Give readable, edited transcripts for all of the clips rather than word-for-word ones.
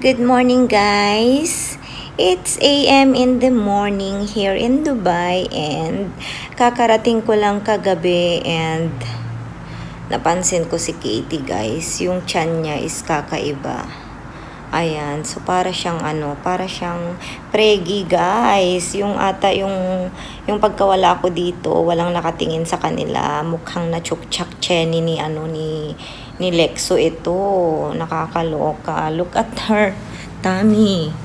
Good morning, guys. It's AM in the morning here in Dubai and kakarating ko lang kagabi and napansin ko si Katie, guys. Yung tiyan niya is kakaiba. Ayan, so para siyang preggy, guys. Yung pagkawala ko dito, walang nakatingin sa kanila. Mukhang na-chuk-chak Chenny ni Lexo ito. Nakakaloka. Look at her tummy.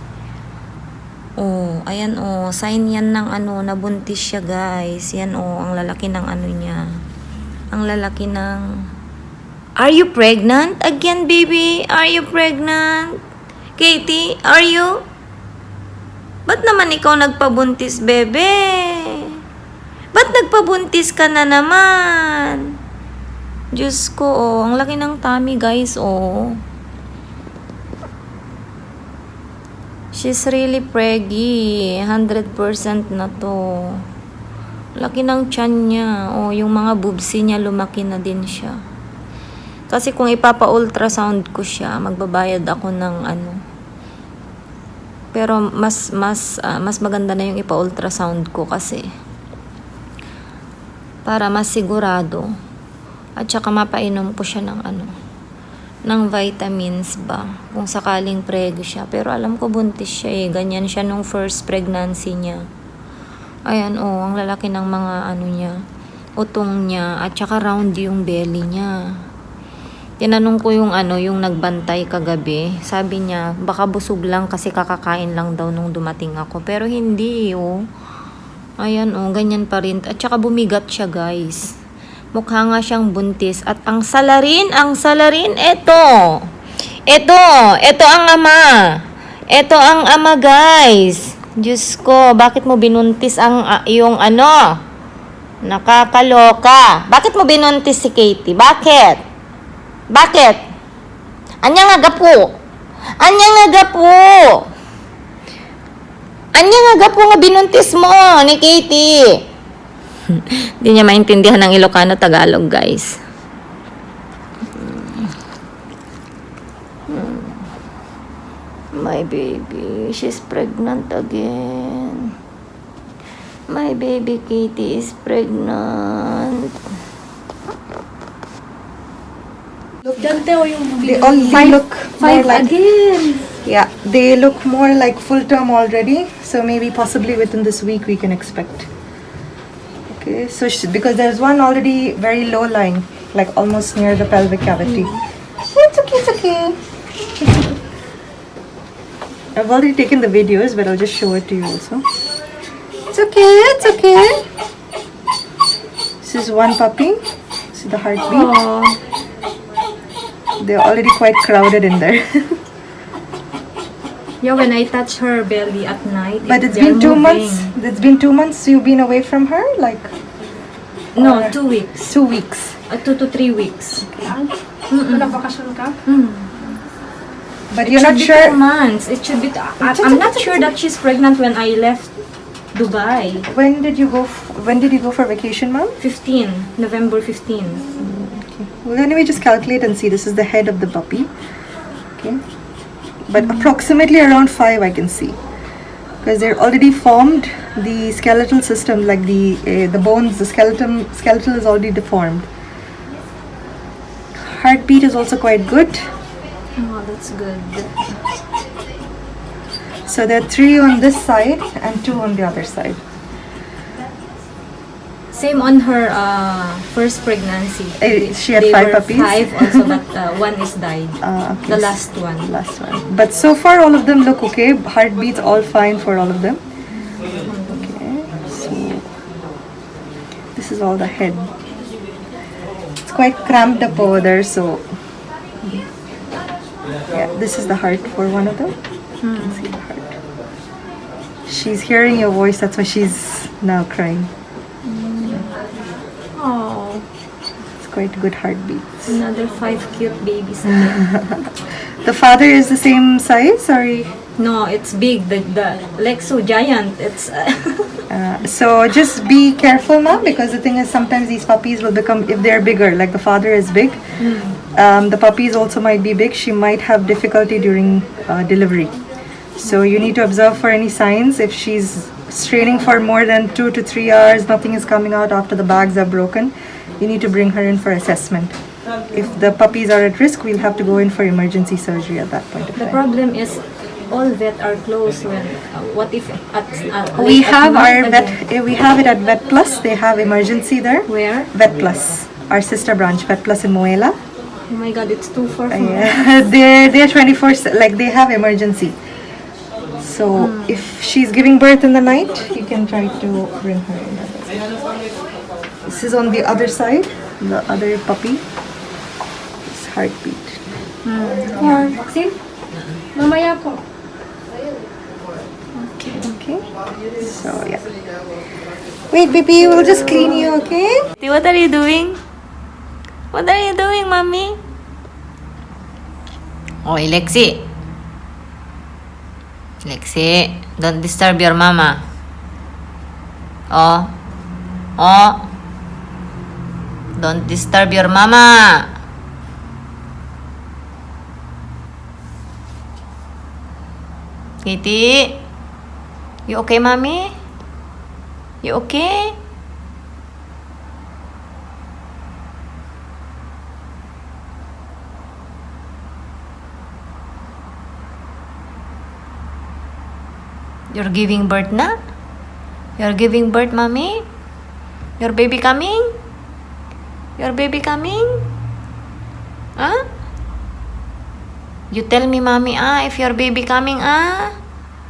Oh, ayan oh, sign yan ng nabuntis siya, guys. Yan oh, ang lalaki ng niya. Ang lalaki ng Are you pregnant again, baby? Are you pregnant? Katie, are you? Ba't naman ikaw nagpabuntis, bebe? Ba't nagpabuntis ka na naman? Diyos ko, oh. Ang laki ng tummy, guys, oh. She's really preggy. 100% na to. Laki ng tiyan niya. Oh, yung mga boobsy niya, lumaki na din siya. Kasi kung ipapa-ultrasound ko siya, magbabayad ako ng Pero mas maganda na yung ipa-ultrasound ko kasi para mas sigurado. At saka mapainom ko siya ng vitamins ba kung sakaling prego siya. Pero alam ko buntis siya eh. Ganyan siya nung first pregnancy niya. Ayan oh, ang lalaki ng mga niya, utong niya, at saka round yung belly niya. Tinanong ko yung yung nagbantay kagabi. Sabi niya, baka busog lang kasi kakakain lang daw nung dumating ako. Pero hindi oh. Ayan oh, ganyan pa rin. At saka bumigat siya, guys. Mukha nga siyang buntis. At ang salarin, ito ang ama. Ito ang ama, guys. Diyos ko, bakit mo binuntis yung Nakakaloka. Bakit mo binuntis si Katie? Bakit? Anya nga gapo nga binuntis mo ni Katie. Hindi niya maintindihan ng Ilocano Tagalog, guys. My baby, she's pregnant again. My baby Katie is pregnant. Look, Dante, or yung They look more five like again. yeah, they look more like full term already. So maybe possibly within this week we can expect. Okay, so because there's one already very low lying, like almost near the pelvic cavity. It's okay. I've already taken the videos, but I'll just show it to you also. It's okay. This is one puppy. See the heartbeat. Aww. They're already quite crowded in there. Yeah, when I touch her belly at night, But it's they're been 2 moving. months. It's been 2 months you've been away from her, like No, or 2 weeks. 2 weeks. 2 to 3 weeks. Nag-bakasyon ka? But It you're should not be sure. 2 months. It should be. I'm not sure that she's pregnant when I left Dubai. When did you go? When did you go for vacation, mom? 15, November 15. Okay. Well, anyway, just calculate and see. This is the head of the puppy. Okay. But approximately around 5, I can see, because they're already formed. The skeletal system, like the bones, the skeletal is already deformed. Heartbeat is also quite good. Oh, that's good. So there are 3 on this side and 2 on the other side. Same on her first pregnancy. She had They 5 were puppies? 5 also, but one is died. Okay. The last one. Last one. But so far all of them look okay. Heartbeats all fine for all of them. Okay. So this is all the head. It's quite cramped up over there, so yeah, this is the heart for one of them. You can see the heart. She's hearing your voice, that's why she's now crying. Oh, It's quite good heartbeats. another 5 cute babies again. The father is the same size, or No, it's big. The Lexo Giant. It's So just be careful, ma'am, because the thing is sometimes these puppies will become, if they're bigger, like the father is big, the puppies also might be big. She might have difficulty during delivery. So you need to observe for any signs. If she's straining for more than 2 to 3 hours, nothing is coming out after the bags are broken, you need to bring her in for assessment. If the puppies are at risk, we'll have to go in for emergency surgery at that point of the time. problem is all vet are closed. When what if at We at have night our again? we have it at Vet Plus. They have emergency there. Where? Vet Plus, our sister branch, Vet Plus in Moela. Oh my God, it's too far from Yeah, they're 24, like they have emergency. So if she's giving birth in the night, you can try to bring her in. This is on the other side, the other puppy. His heartbeat. Or, see? Mamaya po. Okay. So yeah. Wait, baby, we'll just clean you, okay? What are you doing? What are you doing, mommy? Oy, Lexi. Lexi, don't disturb your mama. Oh. Oh. Don't disturb your mama. Kitty. You okay, mommy? You okay? You're giving birth na? You're giving birth, mommy? Your baby coming? Your baby coming? Huh? You tell me, mommy, if your baby coming,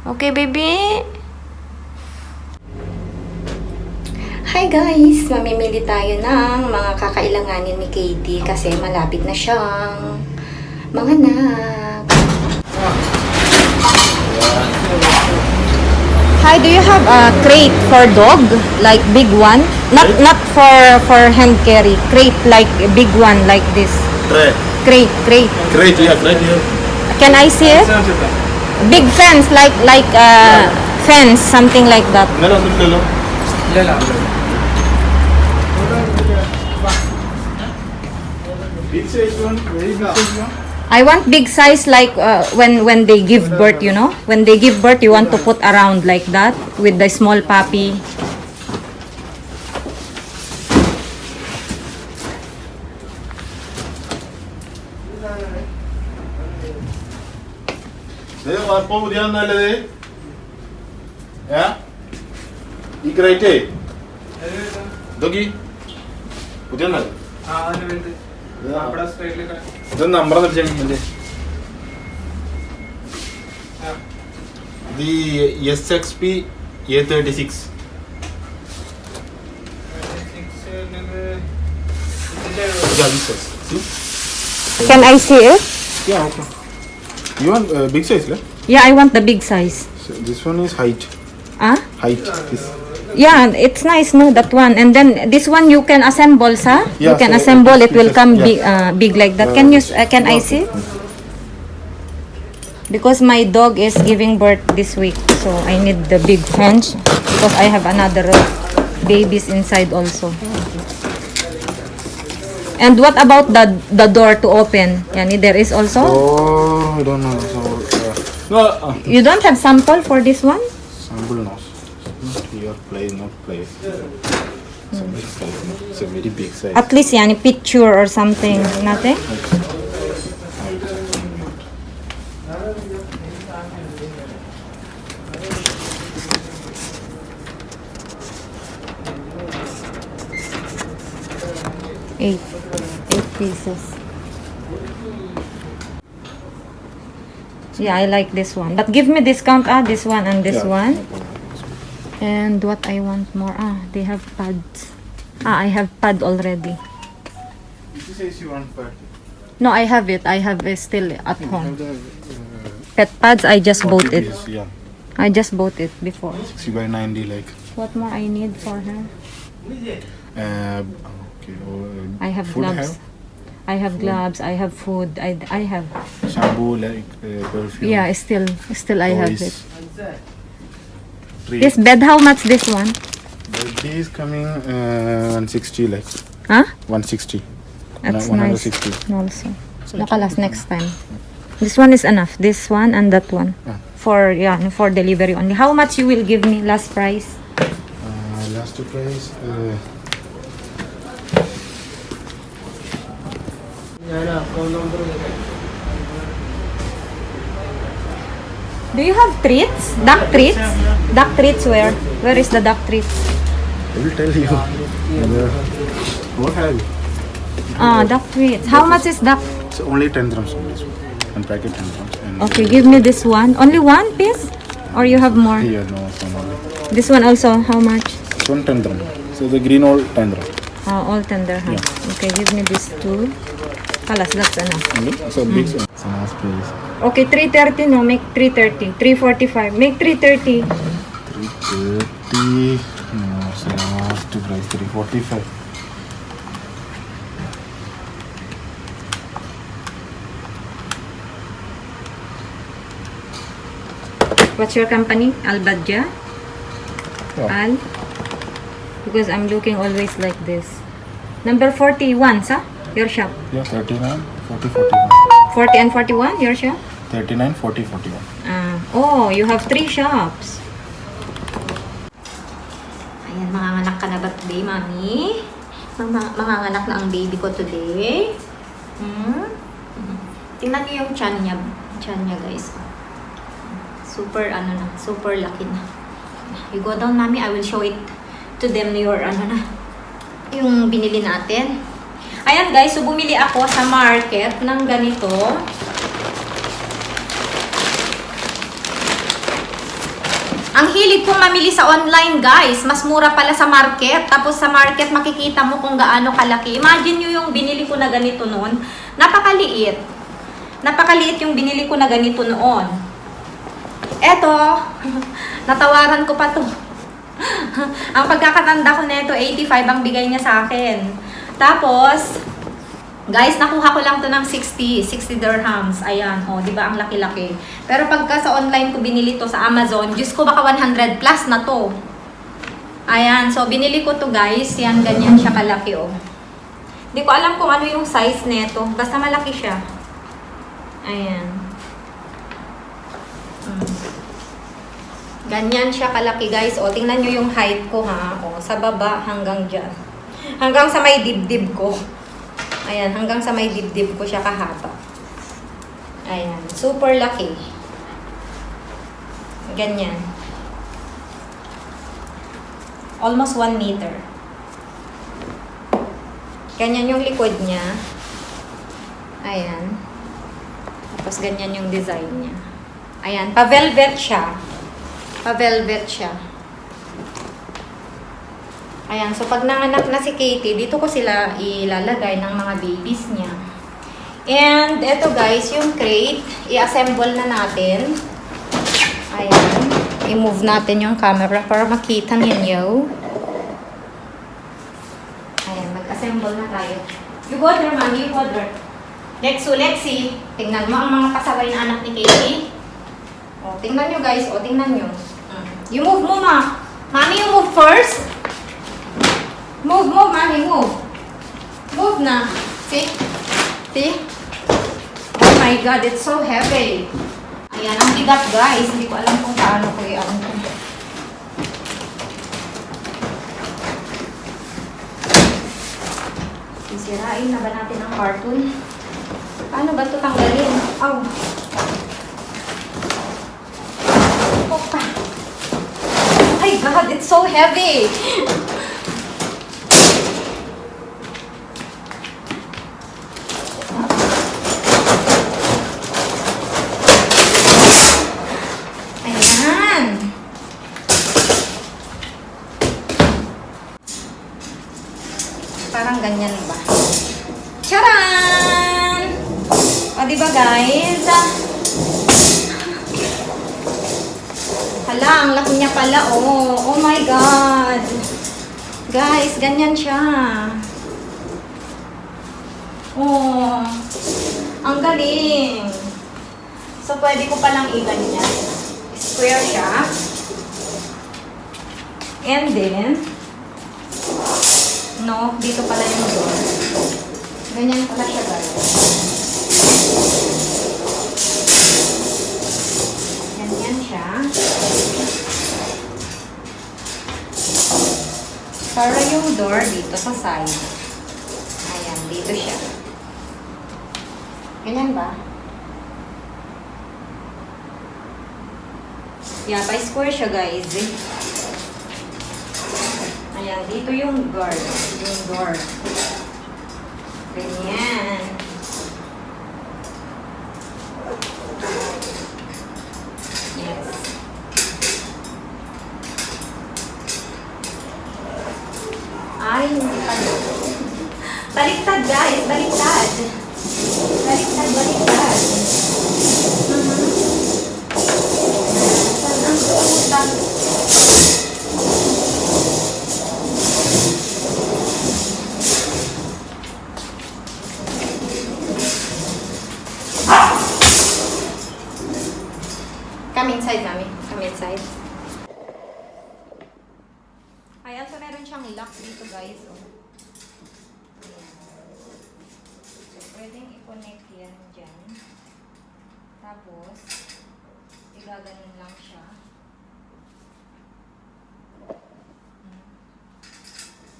Okay, baby? Hi guys! Mamimili tayo ng mga kakailanganin ni Katie kasi malapit na siyang manganak. Hi, do you have a crate for dog? Like big one? Not for hand carry. Crate like a big one like this. Tray. Crate. Crate, yeah, crate here. Can I see it? Big fence like fence, something like that. Nala, nala. Big size one, very big size one. I want big size like when they give birth, you know? When they give birth, you want to put around like that with the small puppy. അപ്പോൾ പുതിയ നല്ലത് ഈ ക്രൈറ്റേ ഇതൊക്കെ പുതിയ ഇത് നമ്പർ ഇത് SXP A36 Can I see it? Yeah, okay. You want big size, right? Yeah, I want the big size. So this one is height. Height. This. Yeah, it's nice, no, that one. And then this one you can assemble, sir. You Yeah, can so assemble. It will pieces, come yeah. big like that. Can you? Can I see? Because my dog is giving birth this week, so I need the big fence because I have another babies inside also. And what about the door to open? Yani, there is also. Oh, I don't know. So, no, You don't have sample for this one? sample no. Not here, place, not place. It's a very big size. At least yani picture or something. Nothing. Eight pieces. Yeah, I like this one. But give me discount, this one and this Yeah. one. And what I want more, they have pads. I have pad already. This says you want part. No, I have it. I have it still at home. Pet pads, I just bought it. Yeah. I just bought it before. 60 by 90 like. What more I need for her? Okay. I have food gloves. I have gloves, I have food, I have. Shampoo, like perfume. Yeah, still I have toys, it. Tree. This bed, how much this one? Bed is coming 160, like Huh? 160. That's 160. nice. Also. Nakalas next time. This one is enough. This one and that one. Ah. For delivery only. How much you will give me last price? Last price. Do you have treats? Duck treats? Duck treats where? Where is the duck treats? I will tell you. What have you? Duck treats. How much is duck? It's only 10 grams only. One packet 10 grams. And Okay, give me this one. Only one piece? Or you have more? here, no, some only. This one also, how much? This one 10 grams. So the green all 10 grams. All tender, huh? Okay, give me this two. Kalas, that's enough. Only. So big one. It's a nice price. Okay, 330, no, make 330. 345, make 330. 330. No, so last price 345. What's your company? Al-Badja? Yeah. Al? Because I'm looking always like this. Number 41, sa? Your shop. Yeah, 39, 40, 41. 40 and 41, your shop? 39, 40, 41. Oh, you have 3 shops. Ayan, manganganak ka na ba today, mami? Manganganak na ang baby ko today. Tingnan niyo yung chan niya. Chan niya, guys. Super, super laki na. You go down, mami. I will show it to them your, yung binili natin. Ayan, guys. So, bumili ako sa market ng ganito. Ang hilig kong mamili sa online, guys. Mas mura pala sa market. Tapos sa market, makikita mo kung gaano kalaki. Imagine nyo yung binili ko na ganito noon. Napakaliit. Napakaliit yung binili ko na ganito noon. Eto, natawaran ko pa to. Ang pagkakatanda ko na ito, 85 ang bigay niya sa akin. Tapos, guys, nakuha ko lang to ng 60 dirhams. Ayan, di ba ang laki-laki. Pero pagka sa online ko binili to sa Amazon, Diyos ko baka 100 plus na to. Ayan, so binili ko to, guys. Yan, ganyan siya kalaki, Hindi ko alam kung ano yung size nito. Basta malaki siya. Ayan. Ganyan siya kalaki, guys. Tingnan nyo yung height ko, ha. Sa baba hanggang dyan. Hanggang sa may dibdib ko. Ayan, hanggang sa may dibdib ko siya kahaba. Ayan, super laki. Ganyan. Almost 1 meter. Ganyan yung likod niya. Ayan. Tapos ganyan yung design niya. Ayan, pa-velvet siya. Pa-velvet siya. Ayan, so pag nanganak na si Katie, dito ko sila ilalagay ng mga babies niya. And eto, guys, yung crate, i-assemble na natin. Ayan, i-move natin yung camera para makita ninyo. Ayan, mag-assemble na tayo. You go there, mami, you go there. Lexi, tingnan mo ang mga pasaway na anak ni Katie. Tingnan nyo, guys, tingnan nyo. You move mo, ma. Mami, you move first. Move, mami, move. Move na. See? Oh my God, it's so heavy. Ayan, ang bigat, guys. Hindi ko alam kung paano ko i-ano ko. Sisirain na ba natin ang cartoon? Paano ba ito tanggalin? Oh my God, it's so heavy. Ayan. Parang ganyan ba? Charan! Diba, guys? Hala, ang laki niya pala, Oh my God. Guys, ganyan siya. Oh, ang galing. So, pwede ko palang i-ganyan. Square siya. And then, no, dito pala yung door. Ganyan pala siya, guys. Ganyan siya. Para yung door dito sa side. Ayan, dito siya. Ganyan ba? Yeah, pa-square siya, guys. Ayan, dito yung guard. Yung door. Ganyan. Yes. Ay, hindi pa. Baliktad, guys. Baliktad. Baliktad, baliktad. Saan ang pupuntan? Come inside, mami. Come inside. Ayan, so meron siyang lock dito, guys. Oh. Ayan. So, pwedeng i-connect yan dyan. Tapos, igaganon lang siya.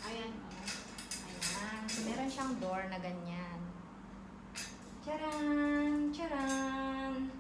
Ayan. Oh. Ayan. So, meron siyang door na ganyan. Charan! Charan!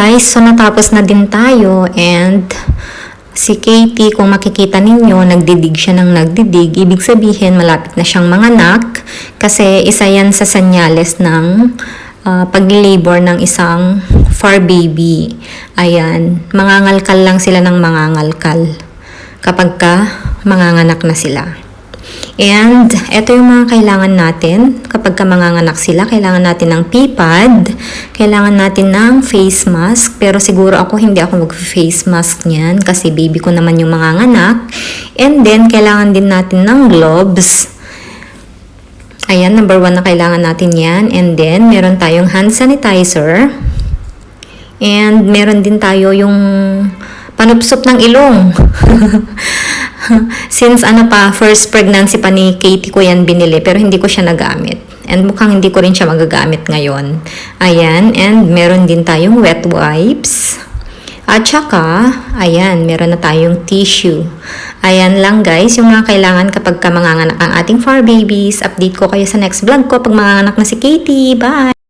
Guys, so natapos na din tayo and si Katie, kung makikita ninyo, nagdidig siya ng nagdidig. Ibig sabihin, malapit na siyang manganak kasi isa yan sa senyales ng pag-labor ng isang fur baby. Ayan, mangangalkal lang sila ng mangangalkal kapag ka manganganak na sila. And, ito yung mga kailangan natin. Kapag ka manganganak sila, kailangan natin ng pee-pad, kailangan natin ng face mask, pero siguro hindi ako mag-face mask niyan kasi baby ko naman yung manganganak. And then, kailangan din natin ng gloves. Ayan, number 1 na kailangan natin yan. And then, meron tayong hand sanitizer. And, meron din tayo yung panupsop ng ilong. Since first pregnancy pa ni Katie ko yan binili, pero hindi ko siya nagamit. And mukhang hindi ko rin siya magagamit ngayon. Ayan, and meron din tayong wet wipes. At saka, ayan, meron na tayong tissue. Ayan lang guys, yung mga kailangan kapag ka manganganak ang ating fur babies. Update ko kayo sa next vlog ko pag manganganak na si Katie. Bye!